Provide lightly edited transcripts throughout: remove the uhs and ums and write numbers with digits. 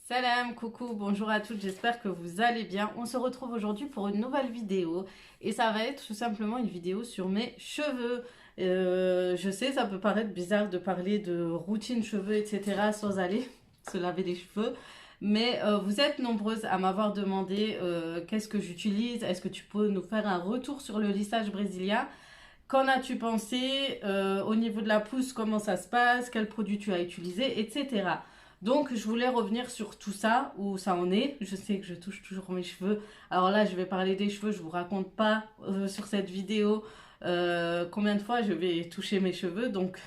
Salam, coucou, bonjour à toutes, j'espère que vous allez bien. On se retrouve aujourd'hui pour une nouvelle vidéo et ça va être tout simplement une vidéo sur mes cheveux. Je sais, ça peut paraître bizarre de parler de routine cheveux, etc. sans aller se laver les cheveux. Mais vous êtes nombreuses à m'avoir demandé qu'est-ce que j'utilise. Est-ce que tu peux nous faire un retour sur le lissage brésilien? Qu'en as-tu pensé au niveau de la pousse, comment ça se passe? Quels produits tu as utilisé, etc. Donc, je voulais revenir sur tout ça, où ça en est. Je sais que je touche toujours mes cheveux. Alors là, je vais parler des cheveux. Je vous raconte pas sur cette vidéo combien de fois je vais toucher mes cheveux. Donc,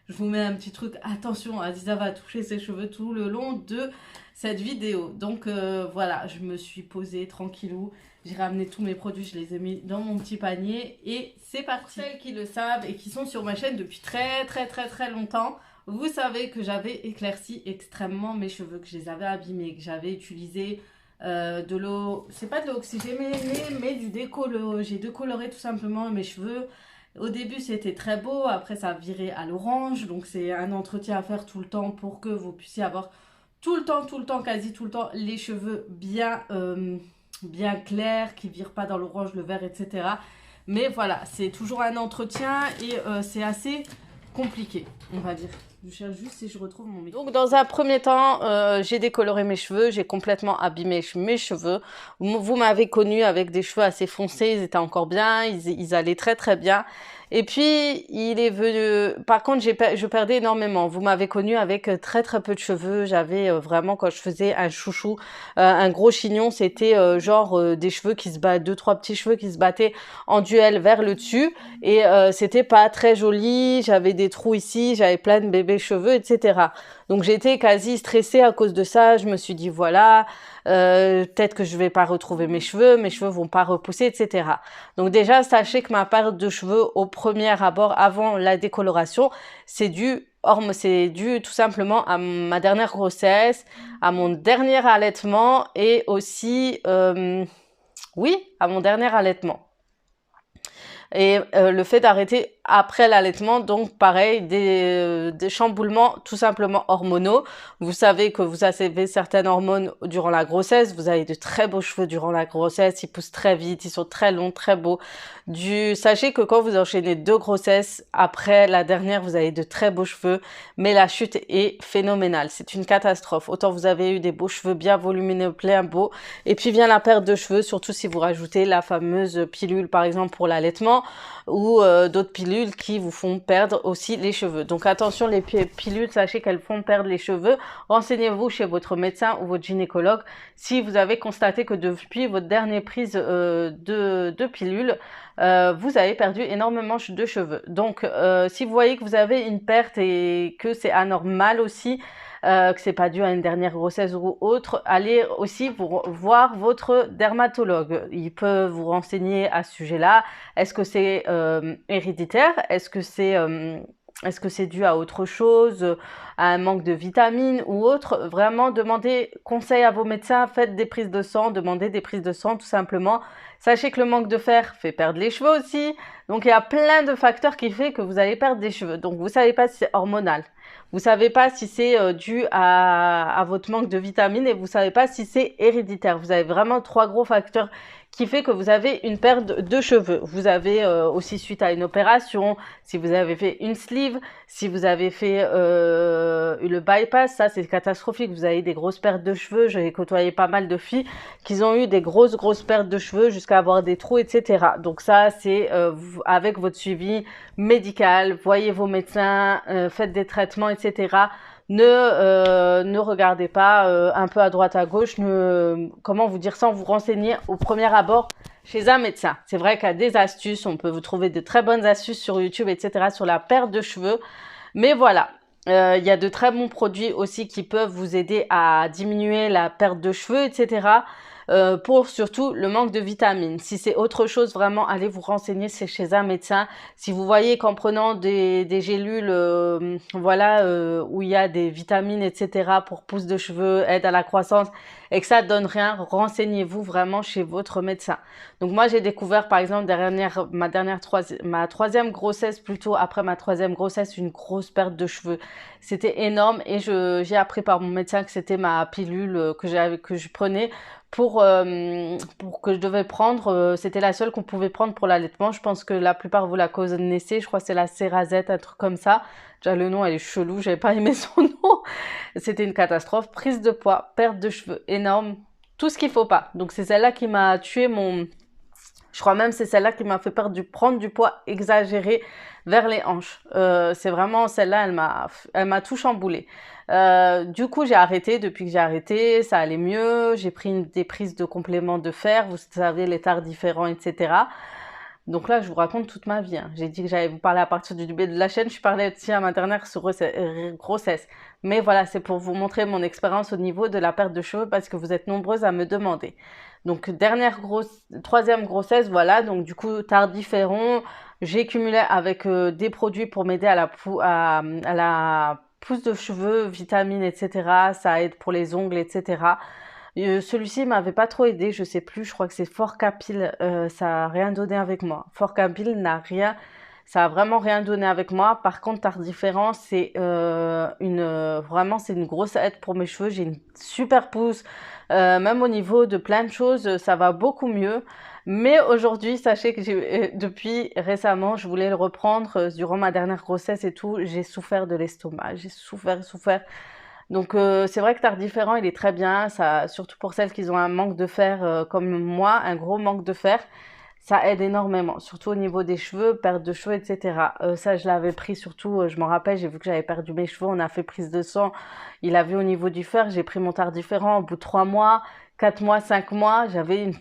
je vous mets un petit truc. Attention, Aziza va toucher ses cheveux tout le long de cette vidéo. Donc, voilà, je me suis posée tranquillou. J'ai ramené tous mes produits, je les ai mis dans mon petit panier. Et c'est parti. Pour celles qui le savent et qui sont sur ma chaîne depuis très longtemps, vous savez que j'avais éclairci extrêmement mes cheveux, que je les avais abîmés, que j'avais utilisé de l'eau, c'est pas de l'eau oxygénée, mais du décoloré. J'ai décoloré tout simplement mes cheveux. Au début, c'était très beau, après ça a viré à l'orange, donc c'est un entretien à faire tout le temps pour que vous puissiez avoir tout le temps, quasi tout le temps, les cheveux bien clairs, qui ne virent pas dans l'orange, le vert, etc. Mais voilà, c'est toujours un entretien et c'est assez compliqué, on va dire. Je cherche juste si je retrouve mon micro. Donc, dans un premier temps, j'ai décoloré mes cheveux, j'ai complètement abîmé mes cheveux. Vous m'avez connue avec des cheveux assez foncés, ils étaient encore bien, ils allaient très bien. Et puis, il est venu... Par contre, je perdais énormément. Vous m'avez connue avec très peu de cheveux. J'avais vraiment, quand je faisais un chouchou, un gros chignon, c'était genre des cheveux qui se battent, deux, trois petits cheveux qui se battaient en duel vers le dessus. Et c'était pas très joli. J'avais des trous ici, j'avais plein de bébés cheveux, etc. Donc, j'étais quasi stressée à cause de ça. Je me suis dit, voilà, peut-être que je vais pas retrouver mes cheveux vont pas repousser, etc. Donc déjà, sachez que ma perte de cheveux au premier abord, avant la décoloration, c'est dû tout simplement à ma dernière grossesse, à mon dernier allaitement et aussi, oui, à mon dernier allaitement. Et le fait d'arrêter après l'allaitement, donc pareil, des chamboulements tout simplement hormonaux. Vous savez que vous avez certaines hormones durant la grossesse, vous avez de très beaux cheveux durant la grossesse, ils poussent très vite, ils sont très longs, très beaux. Sachez que quand vous enchaînez deux grossesses, après la dernière, vous avez de très beaux cheveux, mais la chute est phénoménale, c'est une catastrophe. Autant vous avez eu des beaux cheveux bien volumineux, plein beaux, et puis vient la perte de cheveux, surtout si vous rajoutez la fameuse pilule par exemple pour l'allaitement, ou d'autres pilules qui vous font perdre aussi les cheveux. Donc attention, les pilules, sachez qu'elles font perdre les cheveux. Renseignez-vous chez votre médecin ou votre gynécologue si vous avez constaté que depuis votre dernière prise de pilules, vous avez perdu énormément de cheveux. Donc si vous voyez que vous avez une perte et que c'est anormal aussi, que c'est pas dû à une dernière grossesse ou autre, allez aussi voir votre dermatologue. Il peut vous renseigner à ce sujet-là. Est-ce que c'est héréditaire? Est-ce que c'est dû à autre chose, à un manque de vitamines ou autre? Vraiment, demandez conseil à vos médecins, faites des prises de sang, demandez des prises de sang tout simplement. Sachez que le manque de fer fait perdre les cheveux aussi. Donc, il y a plein de facteurs qui font que vous allez perdre des cheveux. Donc, vous ne savez pas si c'est hormonal. Vous ne savez pas si c'est dû à votre manque de vitamines et vous ne savez pas si c'est héréditaire. Vous avez vraiment trois gros facteurs qui fait que vous avez une perte de cheveux. Vous avez aussi suite à une opération, si vous avez fait une sleeve, si vous avez fait le bypass, ça c'est catastrophique. Vous avez des grosses pertes de cheveux. J'ai côtoyé pas mal de filles qui ont eu des grosses pertes de cheveux jusqu'à avoir des trous, etc. Donc ça c'est avec votre suivi médical, voyez vos médecins, faites des traitements, etc. Ne regardez pas un peu à droite à gauche, comment vous dire, sans vous renseigner au premier abord chez un médecin. C'est vrai qu'il y a des astuces, on peut vous trouver de très bonnes astuces sur YouTube, etc. sur la perte de cheveux. Mais voilà, il y a de très bons produits aussi qui peuvent vous aider à diminuer la perte de cheveux, etc. pour surtout le manque de vitamines. Si c'est autre chose, vraiment, allez vous renseigner, c'est chez un médecin. Si vous voyez qu'en prenant des gélules, voilà, où il y a des vitamines, etc., pour pousse de cheveux, aide à la croissance, et que ça donne rien, renseignez-vous vraiment chez votre médecin. Donc moi, j'ai découvert, par exemple, ma troisième grossesse, plutôt après ma troisième grossesse, une grosse perte de cheveux. C'était énorme et j'ai appris par mon médecin que c'était ma pilule que je prenais pour que je devais prendre. C'était la seule qu'on pouvait prendre pour l'allaitement. Je pense que la plupart vous la connaissez. Je crois que c'est la Cerazette, un truc comme ça. Déjà, le nom, elle est chelou. J'avais pas aimé son nom. C'était une catastrophe. Prise de poids, perte de cheveux énorme. Tout ce qu'il faut pas. Donc, c'est celle-là qui m'a tué Je crois même que c'est celle-là qui m'a fait prendre du poids exagéré vers les hanches. C'est vraiment celle-là, elle m'a tout chamboulé. Du coup, j'ai arrêté. Depuis que j'ai arrêté, ça allait mieux. J'ai pris des prises de compléments de fer. Vous savez, les différents, etc. Donc là, je vous raconte toute ma vie. Hein. J'ai dit que j'allais vous parler à partir du début de la chaîne. Je parlais aussi à ma dernière grossesse. Mais voilà, c'est pour vous montrer mon expérience au niveau de la perte de cheveux parce que vous êtes nombreuses à me demander. Donc, troisième grossesse, voilà. Donc, du coup, tardiféron, j'ai cumulé avec des produits pour m'aider à la pousse de cheveux, vitamines, etc. Ça aide pour les ongles, etc. Celui-ci m'avait pas trop aidé, je sais plus, je crois que c'est Forcapil, ça a rien donné avec moi. Forcapil ça a vraiment rien donné avec moi. Par contre, Tardiféren, c'est vraiment c'est une grosse aide pour mes cheveux. J'ai une super pousse, même au niveau de plein de choses, ça va beaucoup mieux. Mais aujourd'hui, sachez que depuis récemment, je voulais le reprendre durant ma dernière grossesse et tout, j'ai souffert de l'estomac, j'ai souffert. Donc c'est vrai que Tardiféren, il est très bien, ça, surtout pour celles qui ont un manque de fer comme moi, un gros manque de fer, ça aide énormément, surtout au niveau des cheveux, perte de cheveux, etc. Ça, je l'avais pris surtout, je m'en rappelle, j'ai vu que j'avais perdu mes cheveux, on a fait prise de sang, il a vu au niveau du fer, j'ai pris mon Tardiféren au bout de 3 mois, 4 mois, 5 mois, j'avais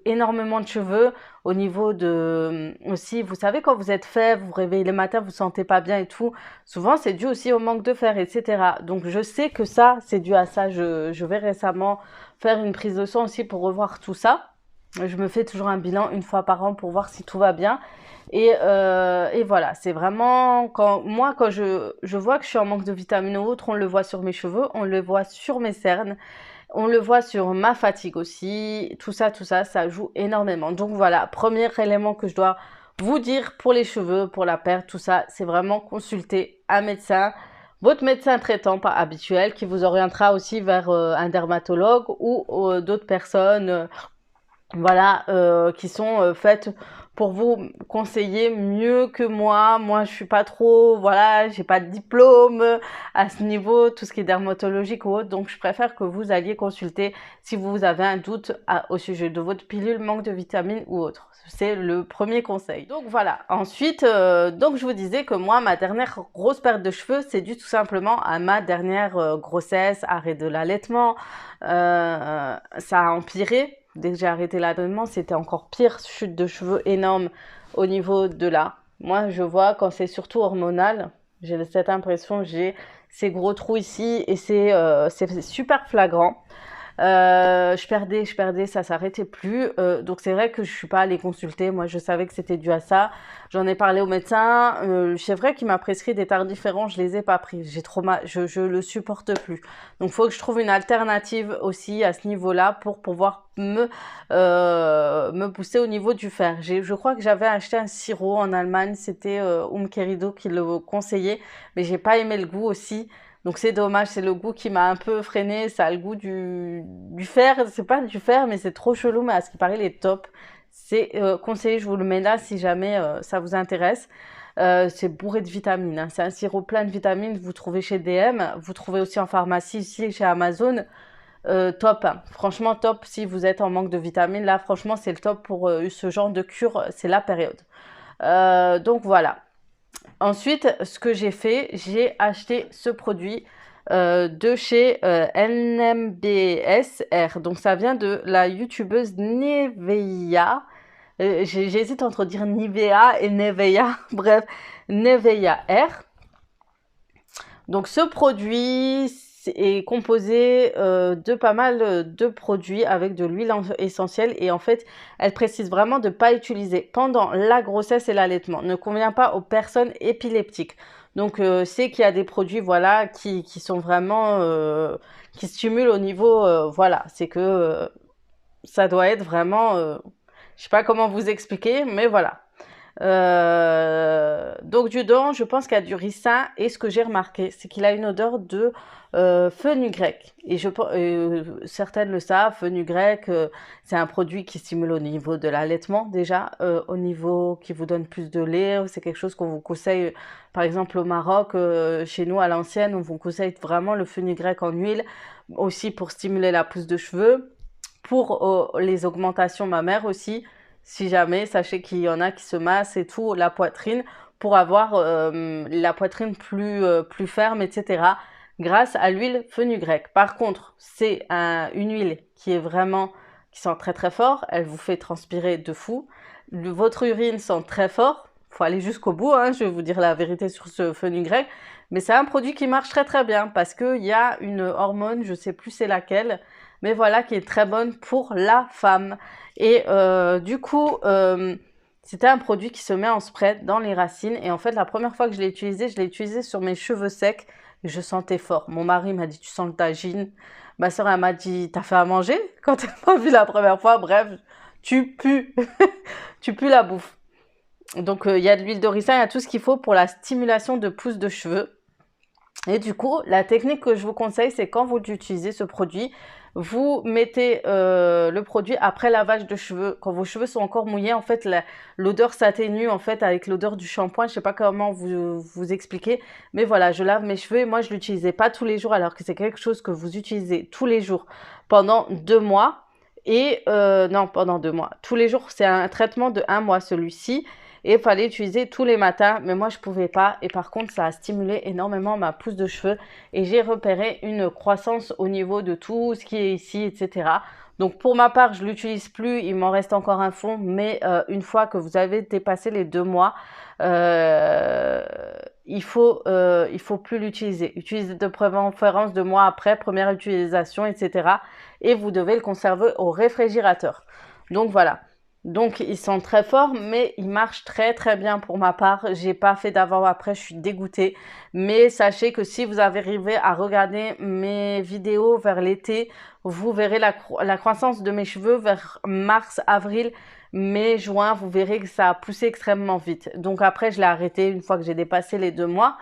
énormément de cheveux. Au niveau de aussi, vous savez, quand vous êtes faible, vous vous réveillez le matin, vous ne vous sentez pas bien et tout, souvent c'est dû aussi au manque de fer, etc. Donc je sais que ça, c'est dû à ça. Je vais récemment faire une prise de sang aussi pour revoir tout ça. Je me fais toujours un bilan une fois par an pour voir si tout va bien. Et voilà, c'est vraiment quand je vois que je suis en manque de vitamines ou autre, on le voit sur mes cheveux, on le voit sur mes cernes. On le voit sur ma fatigue aussi, tout ça, ça joue énormément. Donc voilà, premier élément que je dois vous dire pour les cheveux, pour la perte, tout ça, c'est vraiment consulter un médecin, votre médecin traitant pas habituel, qui vous orientera aussi vers un dermatologue ou d'autres personnes, voilà, qui sont faites pour vous conseiller mieux que moi. Moi, je suis pas trop, voilà, j'ai pas de diplôme à ce niveau, tout ce qui est dermatologique ou autre. Donc, je préfère que vous alliez consulter si vous avez un doute au sujet de votre pilule, manque de vitamines ou autre. C'est le premier conseil. Donc, voilà. Ensuite, donc je vous disais que moi, ma dernière grosse perte de cheveux, c'est dû tout simplement à ma dernière grossesse, arrêt de l'allaitement. Ça a empiré. Dès que j'ai arrêté l'allaitement, c'était encore pire, chute de cheveux énorme au niveau de là. Moi, je vois quand c'est surtout hormonal, j'ai cette impression, j'ai ces gros trous ici et c'est super flagrant. Je perdais, ça s'arrêtait plus. Donc c'est vrai que je suis pas allée consulter. Moi, je savais que c'était dû à ça. J'en ai parlé au médecin. C'est vrai qu'il m'a prescrit des Tardiféren. Je les ai pas pris. J'ai trop mal. Je le supporte plus. Donc il faut que je trouve une alternative aussi à ce niveau-là pour pouvoir me booster au niveau du fer. Je crois que j'avais acheté un sirop en Allemagne. C'était Umkerido qui le conseillait, mais j'ai pas aimé le goût aussi. Donc c'est dommage, c'est le goût qui m'a un peu freiné, ça a le goût du fer, c'est pas du fer mais c'est trop chelou, mais à ce qui paraît il est top. C'est conseillé, je vous le mets là si jamais ça vous intéresse. C'est bourré de vitamines, hein. C'est un sirop plein de vitamines, vous trouvez chez DM, vous trouvez aussi en pharmacie, ici chez Amazon. Top, hein. Franchement top si vous êtes en manque de vitamines, là franchement c'est le top pour ce genre de cure, c'est la période. Donc voilà. Ensuite, ce que j'ai fait, j'ai acheté ce produit de chez NMBSR. Donc, ça vient de la youtubeuse Nevea. J'hésite entre dire Nivea et Nevea. Bref, Nevea R. Donc, ce produit, est composée de pas mal de produits avec de l'huile essentielle. Et en fait, elle précise vraiment de ne pas utiliser pendant la grossesse et l'allaitement. Ne convient pas aux personnes épileptiques. Donc, c'est qu'il y a des produits, voilà, qui sont vraiment, qui stimulent au niveau, voilà, c'est que ça doit être vraiment, je sais pas comment vous expliquer, mais voilà. Donc dedans, je pense qu'il y a du ricin et ce que j'ai remarqué, c'est qu'il a une odeur de fenugrec. Et certaines le savent, fenugrec, c'est un produit qui stimule au niveau de l'allaitement déjà, au niveau qui vous donne plus de lait. C'est quelque chose qu'on vous conseille, par exemple au Maroc, chez nous à l'ancienne, on vous conseille vraiment le fenugrec en huile, aussi pour stimuler la pousse de cheveux, pour les augmentations mammaires aussi. Si jamais, sachez qu'il y en a qui se massent et tout, la poitrine, pour avoir la poitrine plus ferme, etc. grâce à l'huile fenugrec. Par contre, c'est une huile qui sent très très fort, elle vous fait transpirer de fou. Votre urine sent très fort, il faut aller jusqu'au bout, hein, je vais vous dire la vérité sur ce fenugrec. Mais c'est un produit qui marche très très bien parce qu'il y a une hormone, je ne sais plus c'est laquelle, mais voilà, qui est très bonne pour la femme. Et du coup, c'était un produit qui se met en spray dans les racines. Et en fait, la première fois que je l'ai utilisé sur mes cheveux secs. Et je sentais fort. Mon mari m'a dit, tu sens le tagine. Ma soeur, elle m'a dit, t'as fait à manger quand elle m'a vu la première fois. Bref, tu pues. Tu pues la bouffe. Donc, il y a de l'huile de ricin, il y a tout ce qu'il faut pour la stimulation de pousse de cheveux. Et du coup, la technique que je vous conseille, c'est quand vous utilisez ce produit, vous mettez le produit après lavage de cheveux. Quand vos cheveux sont encore mouillés, en fait, l'odeur s'atténue en fait avec l'odeur du shampoing. Je ne sais pas comment vous expliquer, mais voilà, je lave mes cheveux et moi, je ne l'utilisais pas tous les jours alors que c'est quelque chose que vous utilisez tous les jours pendant 2 mois. Et non, pendant 2 mois. Tous les jours, c'est un traitement de 1 mois celui-ci. Et il fallait utiliser tous les matins, mais moi je pouvais pas. Et par contre, ça a stimulé énormément ma pousse de cheveux. Et j'ai repéré une croissance au niveau de tout ce qui est ici, etc. Donc pour ma part, je l'utilise plus. Il m'en reste encore un fond. Mais une fois que vous avez dépassé les 2 mois, il faut plus l'utiliser. Utilisez de préférence 2 mois après, première utilisation, etc. Et vous devez le conserver au réfrigérateur. Donc voilà. Donc ils sont très forts, mais ils marchent très très bien pour ma part. J'ai pas fait d'avant-après, je suis dégoûtée. Mais sachez que si vous arrivez à regarder mes vidéos vers l'été, vous verrez la croissance de mes cheveux vers mars, avril, mai, juin. Vous verrez que ça a poussé extrêmement vite. Donc après, je l'ai arrêté une fois que j'ai dépassé les 2 mois.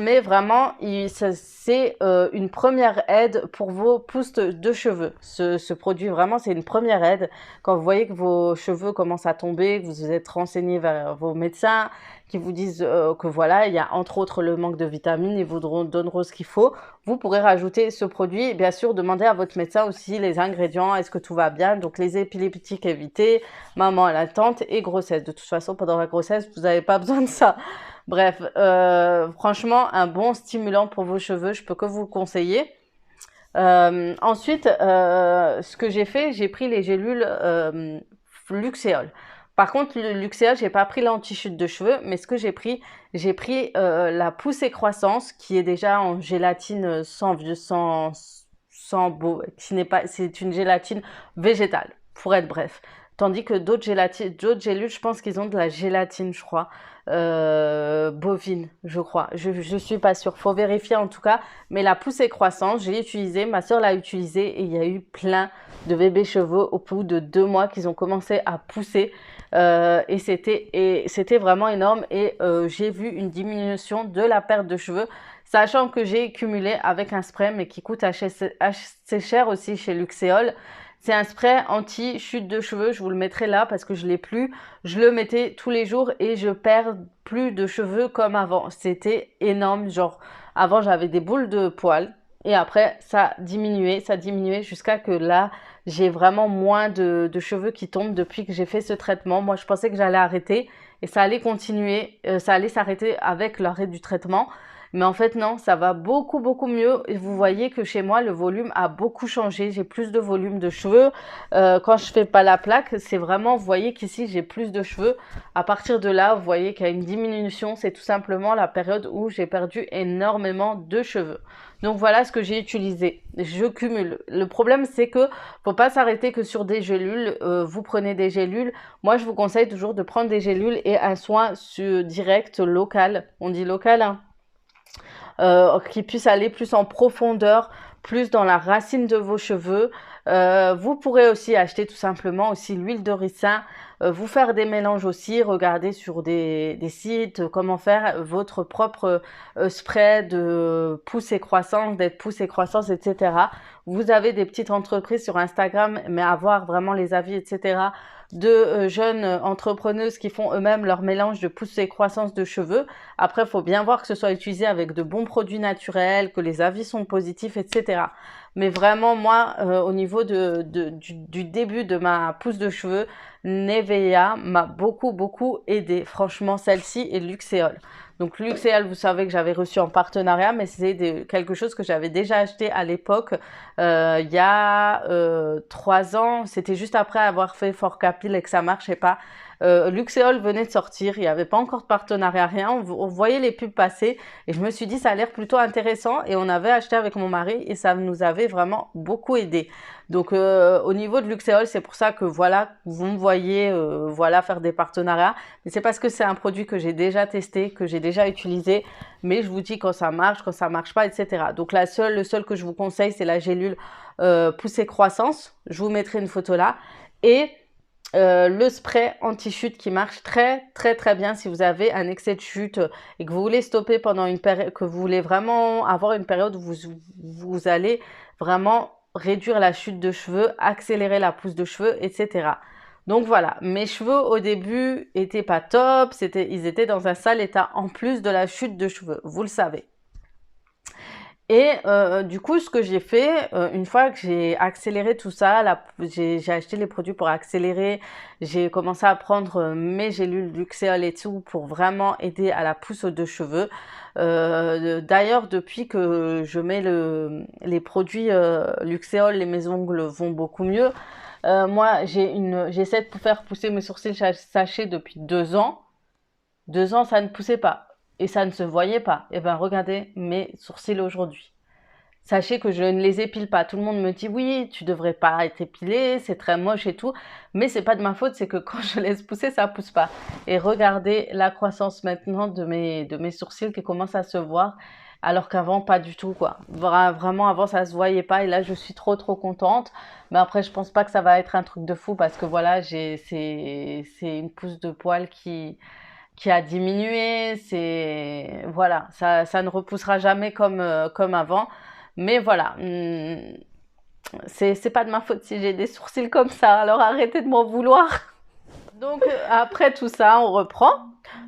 Mais vraiment, c'est une première aide pour vos pousses de cheveux. Ce produit, vraiment, c'est une première aide. Quand vous voyez que vos cheveux commencent à tomber, que vous vous êtes renseigné vers vos médecins, qui vous disent que voilà, il y a entre autres le manque de vitamines, ils vous donneront ce qu'il faut. Vous pourrez rajouter ce produit. Et bien sûr, demandez à votre médecin aussi les ingrédients, est-ce que tout va bien. Donc les épileptiques évités, maman allaitante et grossesse. De toute façon, pendant la grossesse, vous n'avez pas besoin de ça. Bref, franchement, un bon stimulant pour vos cheveux, je peux que vous le conseiller. Ensuite, ce que j'ai fait, j'ai pris les gélules Luxéol. Par contre, le Luxéol, j'ai pas pris l'anti-chute de cheveux, mais ce que j'ai pris la poussée croissance, qui est déjà en gélatine c'est une gélatine végétale, pour être bref. Tandis que d'autres gélules, je pense qu'ils ont de la gélatine, je crois, bovine, je crois. Je suis pas sûre, faut vérifier en tout cas. Mais la poussée croissance, j'ai utilisé, ma soeur l'a utilisé et il y a eu plein de bébés cheveux au bout de 2 mois qu'ils ont commencé à pousser. Et c'était vraiment énorme et j'ai vu une diminution de la perte de cheveux, sachant que j'ai cumulé avec un spray mais qui coûte assez cher aussi chez Luxéol. C'est un spray anti-chute de cheveux, je vous le mettrai là parce que je l'ai plus. Je le mettais tous les jours et je perds plus de cheveux comme avant. C'était énorme, genre avant j'avais des boules de poils et après ça diminuait jusqu'à que là j'ai vraiment moins de cheveux qui tombent depuis que j'ai fait ce traitement. Moi je pensais que j'allais arrêter et ça allait continuer, ça allait s'arrêter avec l'arrêt du traitement. Mais en fait, non, ça va beaucoup, beaucoup mieux. Et vous voyez que chez moi, le volume a beaucoup changé. J'ai plus de volume de cheveux. Quand je fais pas la plaque, c'est vraiment, vous voyez qu'ici, j'ai plus de cheveux. À partir de là, vous voyez qu'il y a une diminution. C'est tout simplement la période où j'ai perdu énormément de cheveux. Donc voilà ce que j'ai utilisé. Je cumule. Le problème, c'est que faut pas s'arrêter que sur des gélules. Vous prenez des gélules. Moi, je vous conseille toujours de prendre des gélules et un soin direct local. On dit local, hein, qui puisse aller plus en profondeur, plus dans la racine de vos cheveux. Vous pourrez aussi acheter tout simplement aussi l'huile de ricin, vous faire des mélanges aussi, regarder sur des sites comment faire votre propre spray de pousse et croissance, d'être pousse et croissance, etc. Vous avez des petites entreprises sur Instagram, mais avoir vraiment les avis, etc. de jeunes entrepreneuses qui font eux-mêmes leur mélange de pousse et croissance de cheveux. Après, il faut bien voir que ce soit utilisé avec de bons produits naturels, que les avis sont positifs, etc. Mais vraiment, moi, au niveau du début de ma pousse de cheveux, Nivea m'a beaucoup, beaucoup aidé. Franchement, celle-ci et Luxéol. Donc, Luxéol, vous savez que j'avais reçu en partenariat, mais c'est quelque chose que j'avais déjà acheté à l'époque, il y a 3 ans. C'était juste après avoir fait Fort Capil et que ça marchait pas. Luxéol venait de sortir, il n'y avait pas encore de partenariat, rien. On voyait les pubs passer et je me suis dit ça a l'air plutôt intéressant et on avait acheté avec mon mari et ça nous avait vraiment beaucoup aidé. Donc au niveau de Luxéol, c'est pour ça que voilà, vous me voyez voilà, faire des partenariats. Mais c'est parce que c'est un produit que j'ai déjà testé, que j'ai déjà utilisé. Mais je vous dis quand ça marche pas, etc. Donc le seul que je vous conseille, c'est la gélule poussée croissance. Je vous mettrai une photo là. Et le spray anti-chute qui marche très très très bien si vous avez un excès de chute et que vous voulez stopper pendant une période, que vous voulez vraiment avoir une période où vous allez vraiment réduire la chute de cheveux, accélérer la pousse de cheveux, etc. Donc voilà, mes cheveux au début étaient pas top, ils étaient dans un sale état en plus de la chute de cheveux, vous le savez. Et du coup, ce que j'ai fait, une fois que j'ai accéléré tout ça, j'ai acheté les produits pour accélérer, j'ai commencé à prendre mes gélules Luxéol et tout pour vraiment aider à la pousse de cheveux. D'ailleurs, depuis que je mets les produits Luxéol, mes ongles vont beaucoup mieux. Moi, j'essaie de faire pousser mes sourcils sachés depuis 2 ans. 2 ans, ça ne poussait pas. Et ça ne se voyait pas. Et bien, regardez mes sourcils aujourd'hui. Sachez que je ne les épile pas. Tout le monde me dit oui, tu devrais pas être épilé, c'est très moche et tout. Mais c'est pas de ma faute, c'est que quand je laisse pousser, ça pousse pas. Et regardez la croissance maintenant de mes sourcils qui commencent à se voir. Alors qu'avant, pas du tout, quoi. Vraiment, avant, ça se voyait pas. Et là, je suis trop, trop contente. Mais après, je pense pas que ça va être un truc de fou parce que voilà, c'est une pousse de poils qui a diminué, voilà, ça ne repoussera jamais comme avant. Mais voilà, c'est pas de ma faute si j'ai des sourcils comme ça, alors arrêtez de m'en vouloir. Donc après tout ça, on reprend.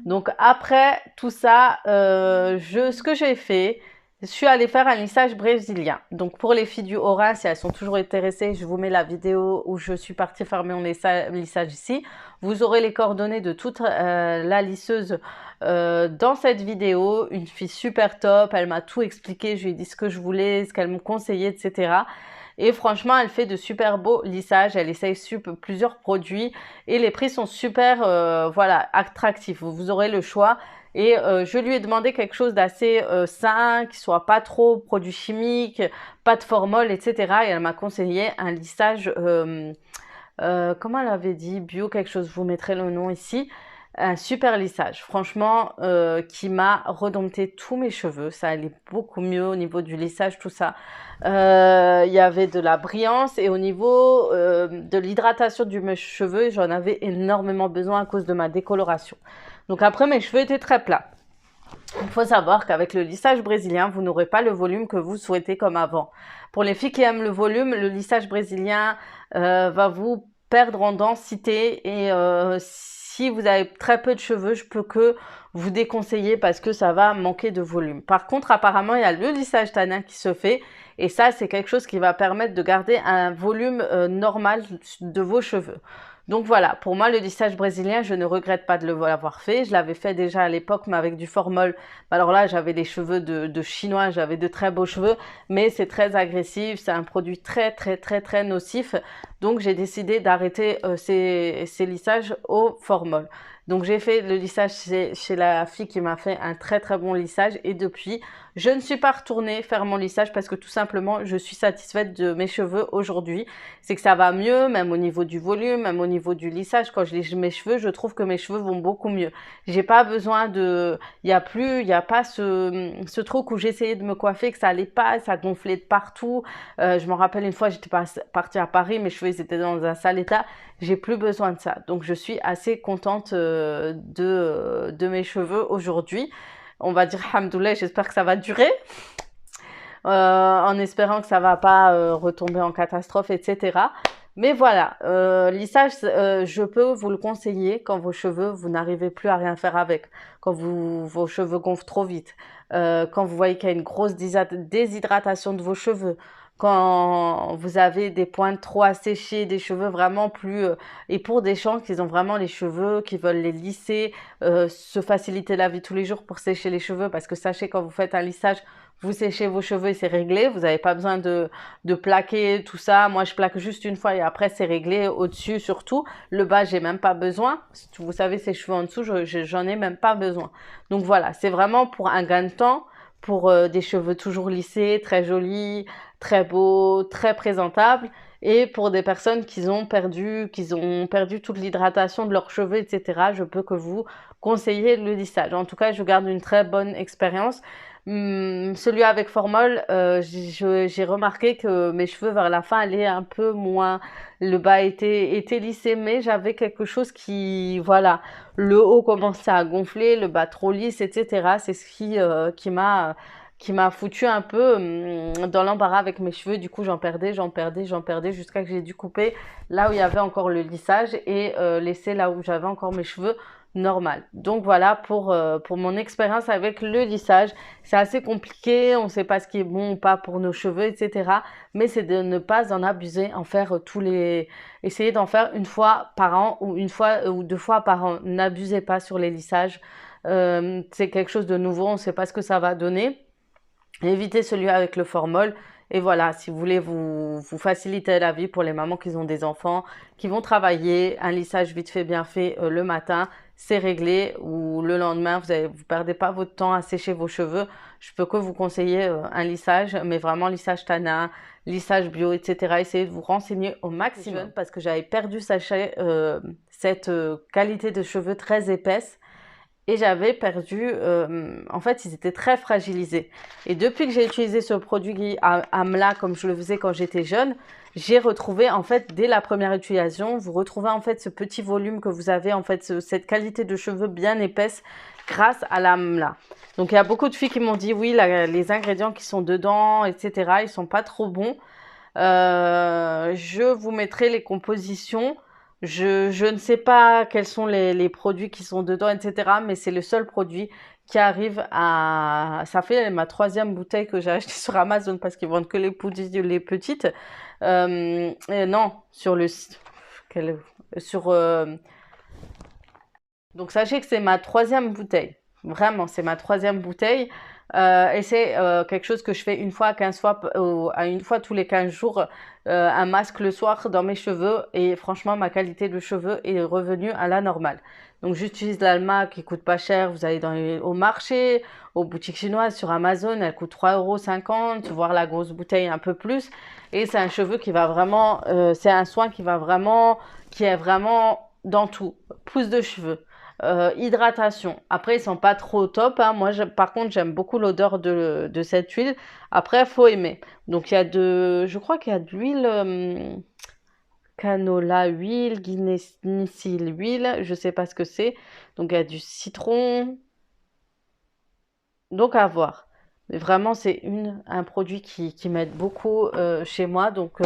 Donc après tout ça, ce que j'ai fait, je suis allée faire un lissage brésilien. Donc pour les filles du Haut-Rhin, si elles sont toujours intéressées, je vous mets la vidéo où je suis partie faire mon lissage ici. Vous aurez les coordonnées de toute la lisseuse dans cette vidéo. Une fille super top, elle m'a tout expliqué, je lui ai dit ce que je voulais, ce qu'elle me conseillait, etc. Et franchement, elle fait de super beaux lissages. Elle essaye plusieurs produits et les prix sont super voilà, attractifs. Vous aurez le choix. Et je lui ai demandé quelque chose d'assez sain, qui soit pas trop produits chimiques, pas de formol, etc. Et elle m'a conseillé un lissage, comment elle avait dit, bio quelque chose, je vous mettrai le nom ici. Un super lissage, franchement, qui m'a redompté tous mes cheveux. Ça allait beaucoup mieux au niveau du lissage, tout ça. Il y avait de la brillance et au niveau de l'hydratation de mes cheveux, j'en avais énormément besoin à cause de ma décoloration. Donc après, mes cheveux étaient très plats. Il faut savoir qu'avec le lissage brésilien, vous n'aurez pas le volume que vous souhaitez comme avant. Pour les filles qui aiment le volume, le lissage brésilien va vous perdre en densité et si vous avez très peu de cheveux, je peux que vous déconseiller parce que ça va manquer de volume. Par contre, apparemment, il y a le lissage tanin qui se fait et ça, c'est quelque chose qui va permettre de garder un volume normal de vos cheveux. Donc voilà, pour moi, le lissage brésilien, je ne regrette pas de l'avoir fait. Je l'avais fait déjà à l'époque, mais avec du formol. Alors là, j'avais les cheveux de chinois, j'avais de très beaux cheveux, mais c'est très agressif, c'est un produit très nocif. Donc j'ai décidé d'arrêter ces lissages au formol. Donc j'ai fait le lissage chez la fille qui m'a fait un très bon lissage et depuis, je ne suis pas retournée faire mon lissage parce que tout simplement, je suis satisfaite de mes cheveux aujourd'hui. C'est que ça va mieux, même au niveau du volume, même au niveau du lissage. Quand je lisse mes cheveux, je trouve que mes cheveux vont beaucoup mieux. J'ai pas besoin de... Il y a pas ce truc où j'essayais de me coiffer, que ça allait pas, ça gonflait de partout. Je me rappelle une fois, j'étais partie à Paris, mes cheveux ils étaient dans un sale état. J'ai plus besoin de ça. Donc je suis assez contente de mes cheveux aujourd'hui. On va dire hamdoulilah, j'espère que ça va durer. En espérant que ça va pas retomber en catastrophe, etc. Mais voilà, lissage, je peux vous le conseiller quand vos cheveux, vous n'arrivez plus à rien faire avec, quand vos cheveux gonflent trop vite, quand vous voyez qu'il y a une grosse déshydratation de vos cheveux, quand vous avez des pointes trop asséchées, des cheveux vraiment plus... et pour des gens qui ont vraiment les cheveux, qui veulent les lisser, se faciliter la vie tous les jours pour sécher les cheveux, parce que sachez, quand vous faites un lissage, vous séchez vos cheveux et c'est réglé. Vous n'avez pas besoin de plaquer tout ça. Moi, je plaque juste une fois et après, c'est réglé. Au-dessus, surtout. Le bas, j'ai même pas besoin. Vous savez, ces cheveux en dessous, j'en ai même pas besoin. Donc voilà, c'est vraiment pour un gain de temps, pour des cheveux toujours lissés, très jolis, très beaux, très présentables. Et pour des personnes qui ont perdu toute l'hydratation de leurs cheveux, etc., je peux que vous conseiller le lissage. En tout cas, je garde une très bonne expérience. Celui avec formol, j'ai remarqué que mes cheveux vers la fin allaient un peu moins, le bas était lissé, mais j'avais quelque chose qui, voilà, le haut commençait à gonfler, le bas trop lisse, etc. C'est ce qui m'a foutu un peu dans l'embarras avec mes cheveux. Du coup, j'en perdais jusqu'à que j'ai dû couper là où il y avait encore le lissage et laisser là où j'avais encore mes cheveux normal. Donc voilà pour mon expérience avec le lissage. C'est assez compliqué, on ne sait pas ce qui est bon ou pas pour nos cheveux, etc. Mais c'est de ne pas en abuser, en faire Essayez d'en faire une fois par an ou une fois ou deux fois par an. N'abusez pas sur les lissages. C'est quelque chose de nouveau, on ne sait pas ce que ça va donner. Évitez celui avec le formol. Et voilà, si vous voulez vous faciliter la vie pour les mamans qui ont des enfants, qui vont travailler, un lissage vite fait, bien fait le matin, c'est réglé. Ou le lendemain, vous perdez pas votre temps à sécher vos cheveux. Je peux que vous conseiller un lissage, mais vraiment lissage tanin, lissage bio, etc. Essayez de vous renseigner au maximum parce que j'avais perdu cette qualité de cheveux très épaisse. Et j'avais perdu, en fait, ils étaient très fragilisés. Et depuis que j'ai utilisé ce produit Amla, comme je le faisais quand j'étais jeune, j'ai retrouvé, en fait, dès la première utilisation, vous retrouvez, en fait, ce petit volume que vous avez, en fait, cette qualité de cheveux bien épaisse grâce à l'Amla. Donc, il y a beaucoup de filles qui m'ont dit, oui, les ingrédients qui sont dedans, etc., ils sont pas trop bons. Je vous mettrai les compositions. Je ne sais pas quels sont les produits qui sont dedans, etc. Mais c'est le seul produit qui arrive à... Ça fait ma 3e bouteille que j'ai achetée sur Amazon parce qu'ils vendent que les petites. Non, sur le site. Donc sachez que c'est ma 3e bouteille. Vraiment, c'est ma 3e bouteille. Et c'est quelque chose que je fais une fois une fois tous les 15 jours, un masque le soir dans mes cheveux et franchement ma qualité de cheveux est revenue à la normale. Donc j'utilise l'Alma qui coûte pas cher, vous allez au marché, aux boutiques chinoises, sur Amazon, elle coûte 3,50 €, voire la grosse bouteille un peu plus. Et c'est un cheveu qui va vraiment, c'est un soin qui est vraiment dans tout, pousse de cheveux. Hydratation. Après, ils sont pas trop au top, hein. Moi, par contre, j'aime beaucoup l'odeur de cette huile. Après, faut aimer. Donc, je crois qu'il y a de l'huile canola huile, guinécil huile. Je sais pas ce que c'est. Donc, il y a du citron. Donc, à voir. Mais vraiment, c'est un produit qui m'aide beaucoup chez moi. Donc,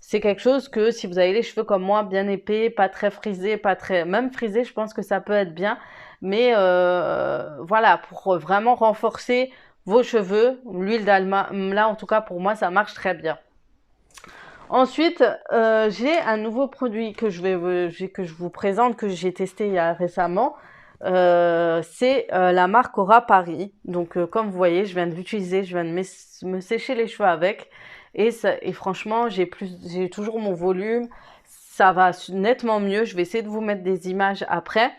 c'est quelque chose que si vous avez les cheveux comme moi, bien épais, pas très frisés, même frisés, je pense que ça peut être bien. Mais voilà, pour vraiment renforcer vos cheveux, l'huile d'Alma, là en tout cas pour moi, ça marche très bien. Ensuite, j'ai un nouveau produit que je vous présente, que j'ai testé il y a récemment. C'est la marque Aura Paris. Donc, comme vous voyez, je viens de l'utiliser, je viens de me sécher les cheveux avec. Et franchement, j'ai toujours mon volume. Ça va nettement mieux. Je vais essayer de vous mettre des images après.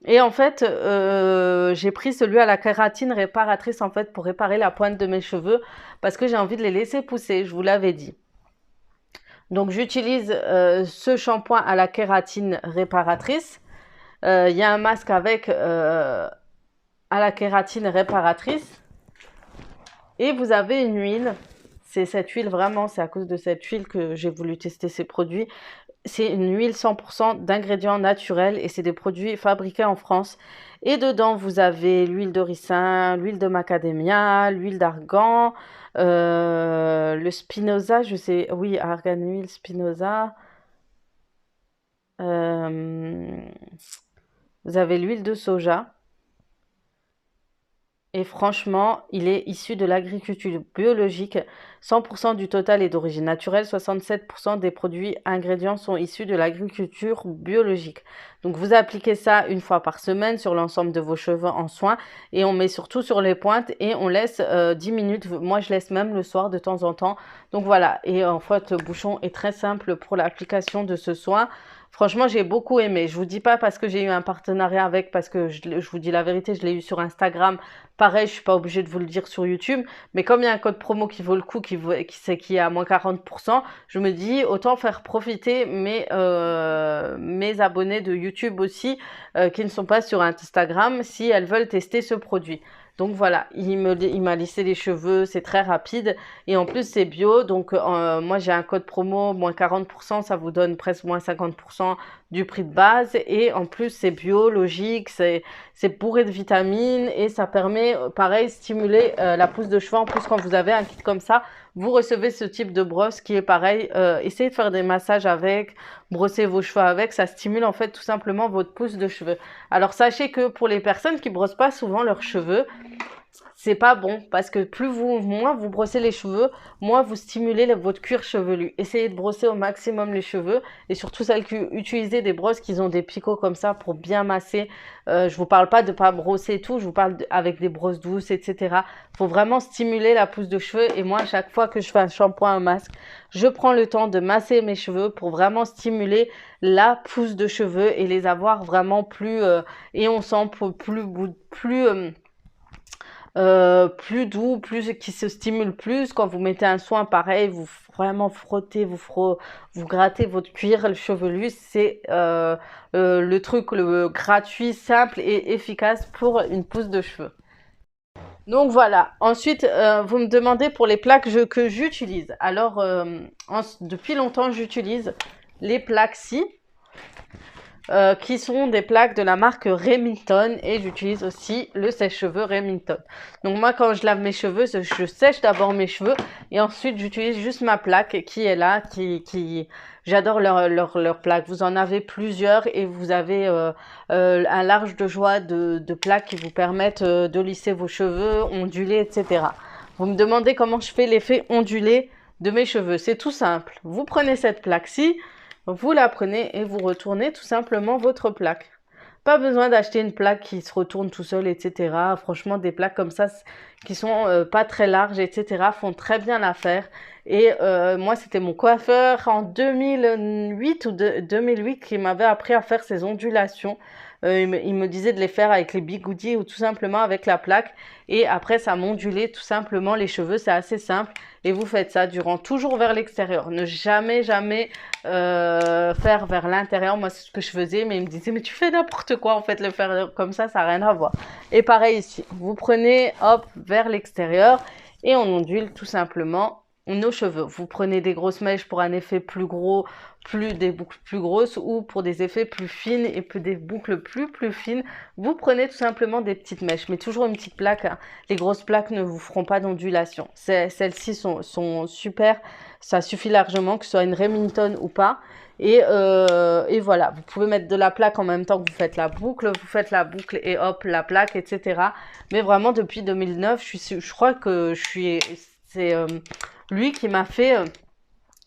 Et en fait, j'ai pris celui à la kératine réparatrice en fait pour réparer la pointe de mes cheveux parce que j'ai envie de les laisser pousser, je vous l'avais dit. Donc j'utilise ce shampoing à la kératine réparatrice. Il y a un masque avec à la kératine réparatrice. Et vous avez une huile. C'est cette huile vraiment, c'est à cause de cette huile que j'ai voulu tester ces produits. C'est une huile 100% d'ingrédients naturels et c'est des produits fabriqués en France. Et dedans, vous avez l'huile de ricin, l'huile de macadamia, l'huile d'argan, le spinoza, je sais, oui, argan huile, spinoza. Euh, vous avez l'huile de soja. Et franchement, il est issu de l'agriculture biologique. 100% du total est d'origine naturelle. 67% des produits ingrédients sont issus de l'agriculture biologique. Donc vous appliquez ça une fois par semaine sur l'ensemble de vos cheveux en soins. Et on met surtout sur les pointes et on laisse 10 minutes. Moi, je laisse même le soir de temps en temps. Donc voilà. Et en fait, le bouchon est très simple pour l'application de ce soin. Franchement, j'ai beaucoup aimé. Je vous dis pas parce que j'ai eu un partenariat avec, parce que je vous dis la vérité, je l'ai eu sur Instagram. Pareil, je suis pas obligée de vous le dire sur YouTube, mais comme il y a un code promo qui vaut le coup, qui est à moins 40%, je me dis autant faire profiter mes abonnés de YouTube aussi, qui ne sont pas sur Instagram, si elles veulent tester ce produit. Donc voilà, il m'a lissé les cheveux, c'est très rapide et en plus c'est bio. Donc moi j'ai un code promo moins 40%, ça vous donne presque moins 50% du prix de base et en plus c'est biologique, c'est bourré de vitamines et ça permet pareil stimuler la pousse de cheveux. En plus quand vous avez un kit comme ça, vous recevez ce type de brosse qui est pareil. Essayez de faire des massages avec, brosser vos cheveux avec, ça stimule en fait tout simplement votre pousse de cheveux. Alors sachez que pour les personnes qui brossent pas souvent leurs cheveux, c'est pas bon parce que moins vous brossez les cheveux, moins vous stimulez votre cuir chevelu. Essayez de brosser au maximum les cheveux et surtout celles qui utilisent des brosses qui ont des picots comme ça pour bien masser. Je vous parle pas de pas brosser et tout, je vous parle avec des brosses douces, etc. Faut vraiment stimuler la pousse de cheveux et moi à chaque fois que je fais un shampoing, un masque, je prends le temps de masser mes cheveux pour vraiment stimuler la pousse de cheveux et les avoir vraiment plus et on sent plus doux, qui se stimule plus. Quand vous mettez un soin pareil, vous vraiment frottez, vous grattez votre cuir chevelu. C'est le truc gratuit, simple et efficace pour une pousse de cheveux. Donc voilà. Ensuite, vous me demandez pour les plaques que j'utilise. Alors, depuis longtemps, j'utilise les plaques-ci. Qui sont des plaques de la marque Remington et j'utilise aussi le sèche-cheveux Remington. Donc moi quand je lave mes cheveux, je sèche d'abord mes cheveux et ensuite j'utilise juste ma plaque qui est là, j'adore leur plaque. Vous en avez plusieurs et vous avez un large de joie de plaques qui vous permettent de lisser vos cheveux, onduler, etc. Vous me demandez comment je fais l'effet ondulé de mes cheveux. C'est tout simple. Vous prenez cette plaque-ci, vous la prenez et vous retournez tout simplement votre plaque. Pas besoin d'acheter une plaque qui se retourne tout seul, etc. Franchement, des plaques comme ça qui sont pas très larges, etc. font très bien l'affaire. Et moi, c'était mon coiffeur en 2008 ou 2008 qui m'avait appris à faire ces ondulations. Il me disait de les faire avec les bigoudis ou tout simplement avec la plaque. Et après, ça m'ondulait tout simplement les cheveux. C'est assez simple. Et vous faites ça toujours vers l'extérieur. Ne jamais faire vers l'intérieur. Moi, c'est ce que je faisais. Mais il me disait, mais tu fais n'importe quoi en fait. Le faire comme ça n'a rien à voir. Et pareil ici. Vous prenez, hop, vers l'extérieur. Et on ondule tout simplement nos cheveux. Vous prenez des grosses mèches pour un effet plus gros, des boucles plus grosses ou pour des effets plus fines et des boucles plus fines. Vous prenez tout simplement des petites mèches, mais toujours une petite plaque. Hein. Les grosses plaques ne vous feront pas d'ondulation. Celles-ci sont super. Ça suffit largement que ce soit une Remington ou pas. Et voilà, vous pouvez mettre de la plaque en même temps que vous faites la boucle et hop, la plaque, etc. Mais vraiment, depuis 2009, je crois que c'est lui qui m'a fait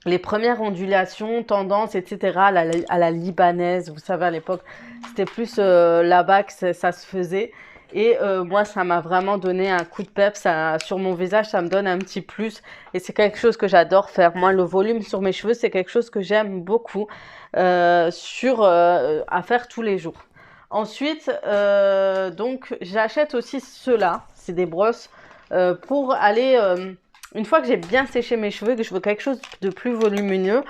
les premières ondulations, tendances, etc. À la libanaise. Vous savez, à l'époque, c'était plus là-bas que ça se faisait. Et moi, ça m'a vraiment donné un coup de pep. Ça, sur mon visage, ça me donne un petit plus. Et c'est quelque chose que j'adore faire. Moi, le volume sur mes cheveux, c'est quelque chose que j'aime beaucoup à faire tous les jours. Ensuite, donc, j'achète aussi ceux-là. C'est des brosses pour aller... une fois que j'ai bien séché mes cheveux, que je veux quelque chose de plus volumineux,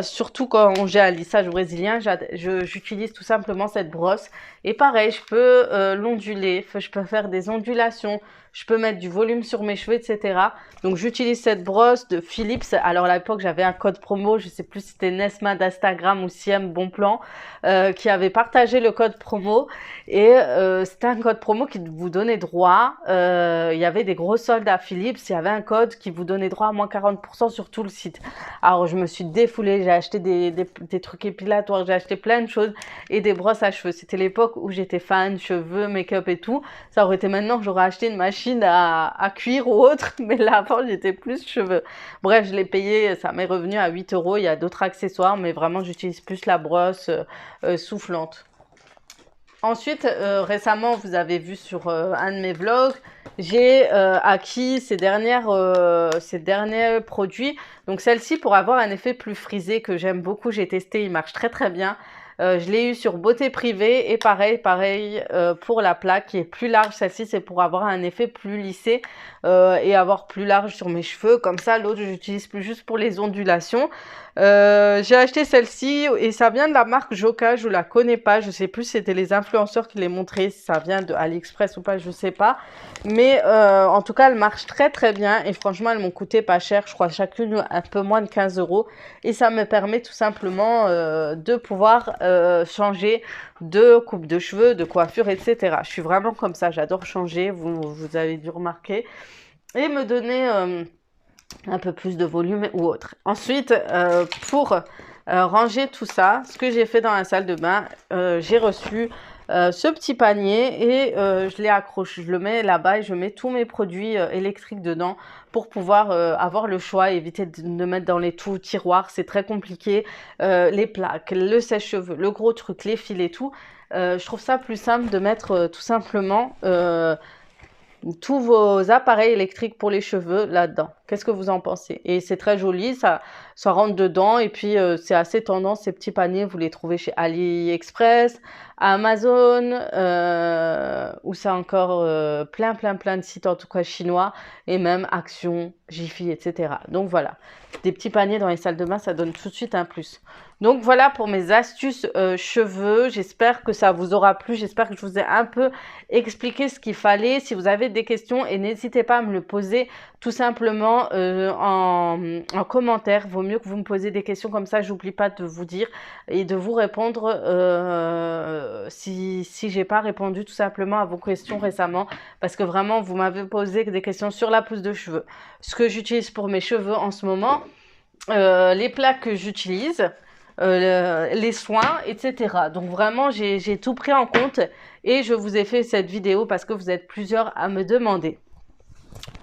surtout quand j'ai un lissage brésilien, j'utilise tout simplement cette brosse. Et pareil, je peux l'onduler, je peux faire des ondulations, je peux mettre du volume sur mes cheveux, etc. Donc j'utilise cette brosse de Philips. Alors à l'époque, j'avais un code promo, je sais plus si c'était Nesma d'Instagram ou Siem Bonplan, qui avait partagé le code promo. Et c'était un code promo qui vous donnait droit. Il y avait des gros soldes à Philips, il y avait un code qui vous donnait droit à moins 40% sur tout le site. Alors je me suis défoulée, j'ai acheté des trucs épilatoires, j'ai acheté plein de choses et des brosses à cheveux. C'était l'époque où j'étais fan, cheveux, make-up et tout. Ça aurait été maintenant que j'aurais acheté une machine à cuire ou autre, mais là avant j'étais plus cheveux. Bref, je l'ai payé, ça m'est revenu à 8 euros. Il y a d'autres accessoires, mais vraiment j'utilise plus la brosse soufflante. Ensuite, récemment, vous avez vu sur un de mes vlogs, j'ai acquis ces derniers produits. Donc celle-ci, pour avoir un effet plus frisé que j'aime beaucoup, j'ai testé, il marche très très bien. Je l'ai eu sur Beauté Privée et pareil pour la plaque qui est plus large. Celle-ci, c'est pour avoir un effet plus lissé et avoir plus large sur mes cheveux. Comme ça, l'autre, j'utilise plus juste pour les ondulations. J'ai acheté celle-ci et ça vient de la marque Joca, je la connais pas, je sais plus si c'était les influenceurs qui les montraient, si ça vient de AliExpress ou pas, je sais pas. Mais en tout cas, elle marche très très bien et franchement, elles m'ont coûté pas cher, je crois chacune un peu moins de 15 euros. Et ça me permet tout simplement de pouvoir changer de coupe de cheveux, de coiffure, etc. Je suis vraiment comme ça, j'adore changer, vous avez dû remarquer. Et me donner un peu plus de volume ou autre. Ensuite, pour ranger tout ça, ce que j'ai fait dans la salle de bain, j'ai reçu ce petit panier et je l'ai accroché, je le mets là-bas et je mets tous mes produits électriques dedans pour pouvoir avoir le choix, éviter de mettre dans les tout tiroirs, c'est très compliqué, les plaques, le sèche-cheveux, le gros truc, les fils et tout. Je trouve ça plus simple de mettre tout simplement tous vos appareils électriques pour les cheveux là-dedans. Qu'est-ce que vous en pensez? Et c'est très joli, ça rentre dedans et puis c'est assez tendance, ces petits paniers, vous les trouvez chez AliExpress, Amazon, ou c'est encore plein de sites, en tout cas chinois, et même Action, Jiffy, etc. Donc voilà, des petits paniers dans les salles de bain, ça donne tout de suite un plus. Donc voilà pour mes astuces cheveux, j'espère que ça vous aura plu, j'espère que je vous ai un peu expliqué ce qu'il fallait. Si vous avez des questions, et n'hésitez pas à me le poser tout simplement en commentaire. Vaut mieux que vous me posiez des questions comme ça, j'oublie pas de vous dire et de vous répondre si j'ai pas répondu tout simplement à vos questions récemment, parce que vraiment vous m'avez posé des questions sur la pousse de cheveux, ce que j'utilise pour mes cheveux en ce moment, les plaques que j'utilise, les soins, etc. Donc vraiment, j'ai tout pris en compte et je vous ai fait cette vidéo parce que vous êtes plusieurs à me demander.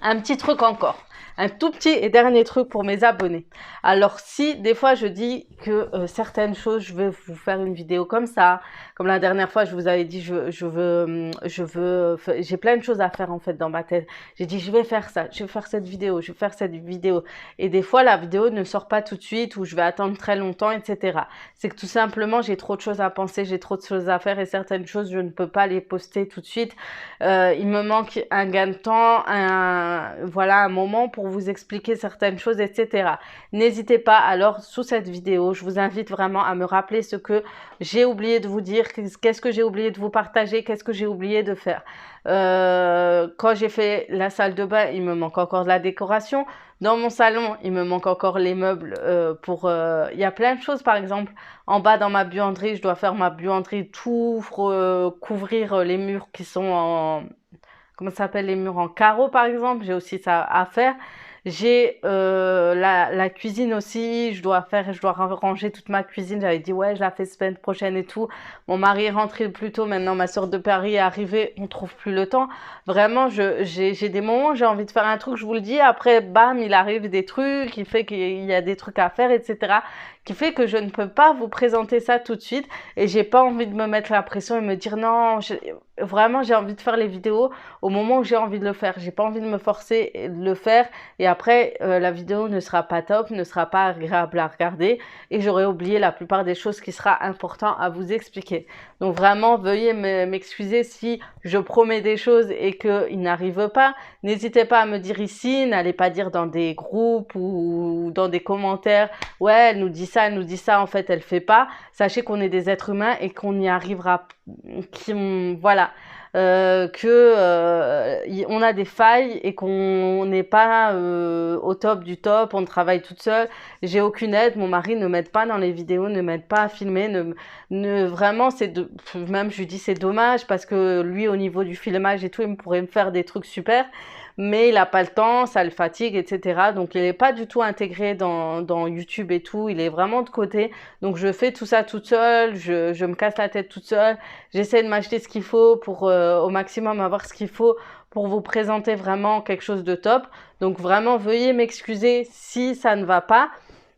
Un petit truc encore, un tout petit et dernier truc pour mes abonnés. Alors si des fois je dis que certaines choses, je vais vous faire une vidéo comme ça, comme la dernière fois je vous avais dit j'ai plein de choses à faire en fait dans ma tête. J'ai dit je vais faire ça, je vais faire cette vidéo, je vais faire cette vidéo. Et des fois la vidéo ne sort pas tout de suite ou je vais attendre très longtemps, etc. C'est que tout simplement j'ai trop de choses à penser, j'ai trop de choses à faire et certaines choses je ne peux pas les poster tout de suite. Il me manque un gain de temps, voilà, un moment pour vous expliquer certaines choses, etc. N'hésitez pas alors sous cette vidéo, je vous invite vraiment à me rappeler ce que j'ai oublié de vous dire, qu'est-ce que j'ai oublié de vous partager, qu'est-ce que j'ai oublié de faire. Quand j'ai fait la salle de bain, il me manque encore de la décoration. Dans mon salon, il me manque encore les meubles il y a plein de choses, par exemple, en bas dans ma buanderie, je dois faire ma buanderie, tout couvrir les murs qui sont en... Comment ça s'appelle, les murs en carreau, par exemple. J'ai aussi ça à faire. J'ai la cuisine aussi, je dois ranger toute ma cuisine. J'avais dit ouais, je la fais semaine prochaine et tout. Mon mari est rentré plus tôt, maintenant ma soeur de Paris est arrivée, on trouve plus le temps. Vraiment, j'ai des moments où j'ai envie de faire un truc, je vous le dis, après bam, il arrive des trucs, il fait qu'il y a des trucs à faire, etc. Qui fait que je ne peux pas vous présenter ça tout de suite et j'ai pas envie de me mettre la pression et me dire non, vraiment j'ai envie de faire les vidéos au moment où j'ai envie de le faire. J'ai pas envie de me forcer de le faire et après la vidéo ne sera pas top, ne sera pas agréable à regarder et j'aurai oublié la plupart des choses qui sera important à vous expliquer. Donc vraiment veuillez m'excuser si je promets des choses et qu'ils n'arrivent pas. N'hésitez pas à me dire ici, n'allez pas dire dans des groupes ou dans des commentaires ouais, elle nous dit ça, en fait, elle fait pas. Sachez qu'on est des êtres humains et qu'on y arrivera, voilà, on a des failles et qu'on n'est pas au top du top, on travaille toute seule. J'ai aucune aide, mon mari ne m'aide pas dans les vidéos, ne m'aide pas à filmer, vraiment, même je lui dis c'est dommage parce que lui, au niveau du filmage et tout, il pourrait me faire des trucs super. Mais il n'a pas le temps, ça le fatigue, etc. Donc il n'est pas du tout intégré dans YouTube et tout, il est vraiment de côté. Donc je fais tout ça toute seule, je me casse la tête toute seule, j'essaie de m'acheter ce qu'il faut pour au maximum avoir ce qu'il faut pour vous présenter vraiment quelque chose de top. Donc vraiment veuillez m'excuser si ça ne va pas.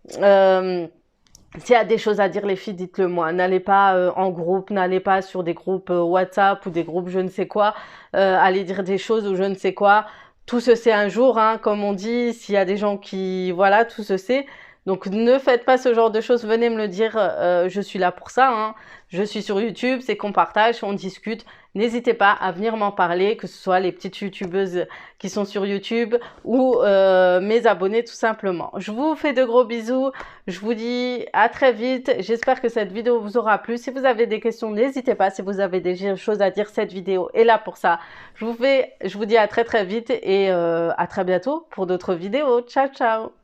S'il y a des choses à dire, les filles, dites-le moi. N'allez pas en groupe, n'allez pas sur des groupes WhatsApp ou des groupes je ne sais quoi, allez dire des choses ou je ne sais quoi. Tout se sait un jour, hein, comme on dit. S'il y a des gens qui... Voilà, tout se sait. Donc ne faites pas ce genre de choses, venez me le dire, je suis là pour ça. Hein. Je suis sur YouTube, c'est qu'on partage, on discute. N'hésitez pas à venir m'en parler, que ce soit les petites youtubeuses qui sont sur YouTube ou mes abonnés tout simplement. Je vous fais de gros bisous, je vous dis à très vite. J'espère que cette vidéo vous aura plu. Si vous avez des questions, n'hésitez pas. Si vous avez des choses à dire, cette vidéo est là pour ça. Je vous dis à très vite et à très bientôt pour d'autres vidéos. Ciao, ciao!